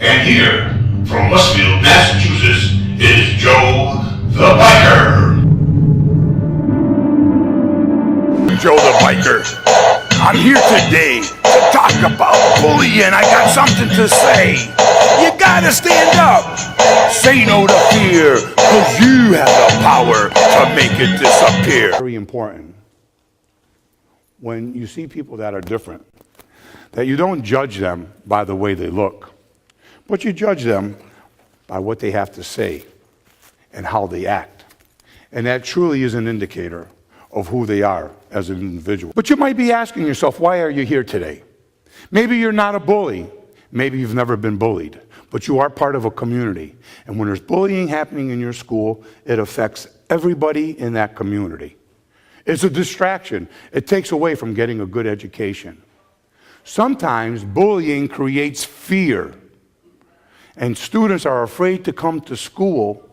And here, from Westfield, Massachusetts, is Joe the Biker. Joe the Biker. I'm here today to talk about bullying. I got something to say. You gotta stand up. Say no to fear, because you have the power to make it disappear. Very important when you see people that are different, that you don't judge them by the way they look, but you judge them by what they have to say and how they act. And that truly is an indicator of who they are as an individual. But you might be asking yourself, why are you here today? Maybe you're not a bully. Maybe you've never been bullied, but you are part of a community. And when there's bullying happening in your school, it affects everybody in that community. It's a distraction. It takes away from getting a good education. Sometimes bullying creates fear, and students are afraid to come to school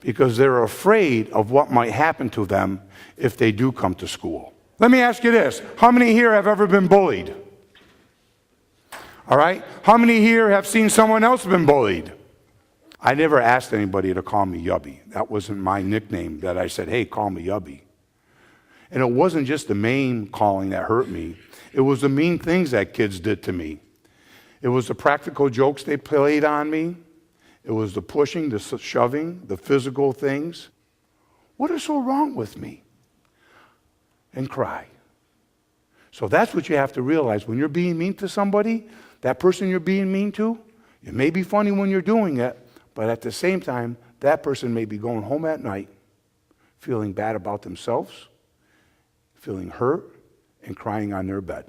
because they're afraid of what might happen to them if they do come to school. Let me ask you this. How many here have ever been bullied? All right? How many here have seen someone else been bullied? I never asked anybody to call me Yubbie. That wasn't my nickname that I said, hey, call me Yubbie. And it wasn't just the main calling that hurt me. It was the mean things that kids did to me. It was the practical jokes they played on me. It was the pushing, the shoving, the physical things. What is so wrong with me? And cry. So that's what you have to realize. When you're being mean to somebody, that person you're being mean to, it may be funny when you're doing it, but at the same time, that person may be going home at night feeling bad about themselves, feeling hurt, and crying on their bed.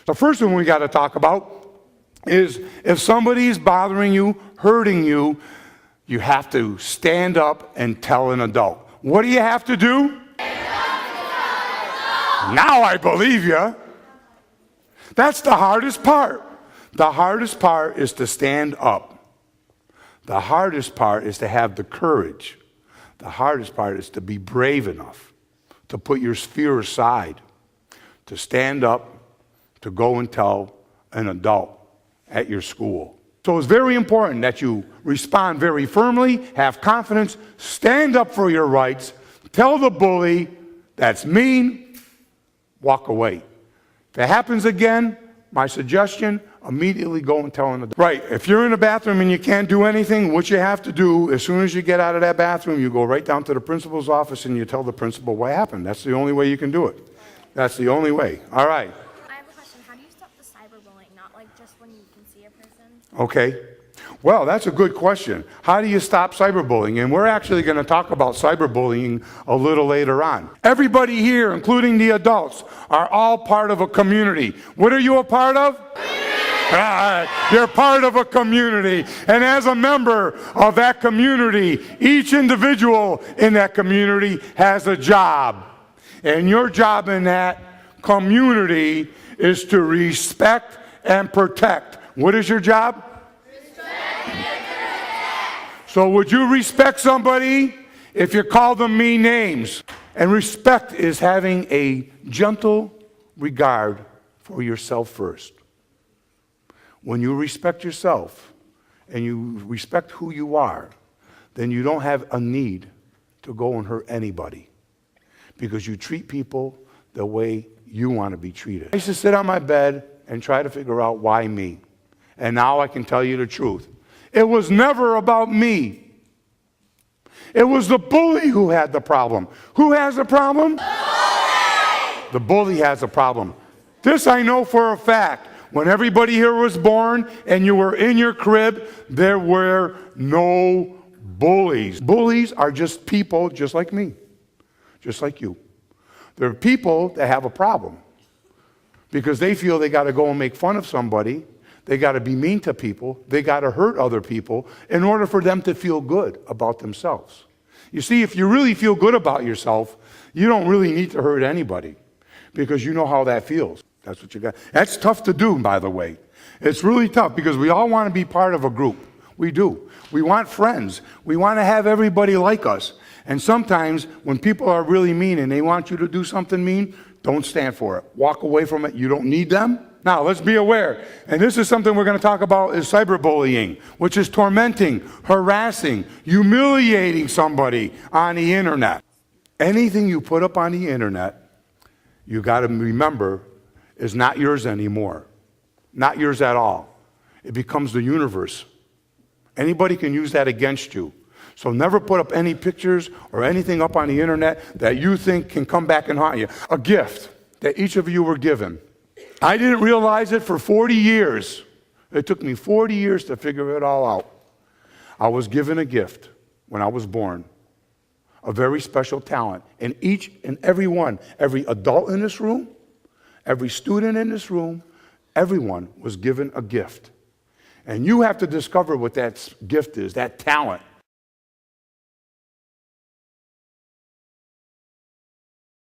The first one we got to talk about is if somebody's bothering you, hurting you, you have to stand up and tell an adult. What do you have to do? Now I believe you. That's the hardest part. The hardest part is to stand up. The hardest part is to have the courage. The hardest part is to be brave enough to put your fear aside, to stand up, to go and tell an adult at your school. So it's very important that you respond very firmly, have confidence, stand up for your rights, tell the bully that's mean, walk away. If it happens again, my suggestion, immediately go and tell an adult. Right, if you're in a bathroom and you can't do anything, what you have to do, as soon as you get out of that bathroom, you go right down to the principal's office and you tell the principal what happened. That's the only way you can do it. That's the only way. All right. I have a question. How do you stop the cyberbullying? Not like just when you can see a person? Okay. Well, that's a good question. How do you stop cyberbullying? And we're actually going to talk about cyberbullying a little later on. Everybody here, including the adults, are all part of a community. What are you a part of? You're part of a community. And as a member of that community, each individual in that community has a job. And your job in that community is to respect and protect. What is your job? Respect and protect. So would you respect somebody if you call them mean names? And respect is having a gentle regard for yourself first. When you respect yourself and you respect who you are, then you don't have a need to go and hurt anybody because you treat people the way you want to be treated. I used to sit on my bed and try to figure out why me. And now I can tell you the truth. It was never about me. It was the bully who had the problem. Who has the problem? The bully has a problem. This I know for a fact. When everybody here was born and you were in your crib, there were no bullies. Bullies are just people just like me, just like you. They're people that have a problem because they feel they got to go and make fun of somebody. They got to be mean to people. They got to hurt other people in order for them to feel good about themselves. You see, if you really feel good about yourself, you don't really need to hurt anybody because you know how that feels. That's what you got. That's tough to do, by the way. It's really tough because we all want to be part of a group. We do. We want friends. We want to have everybody like us. And sometimes when people are really mean and they want you to do something mean, don't stand for it. Walk away from it. You don't need them. Now, let's be aware, and this is something we're going to talk about, is cyberbullying, which is tormenting, harassing, humiliating somebody on the internet. Anything you put up on the internet, you got to remember, is not yours anymore. Not yours at all. It becomes the universe. Anybody can use that against you. So never put up any pictures or anything up on the internet that you think can come back and haunt you. A gift that each of you were given. I didn't realize it for 40 years. It took me 40 years to figure it all out. I was given a gift when I was born, a very special talent. And each and every one, every adult in this room, every student in this room, everyone was given a gift. And you have to discover what that gift is, that talent.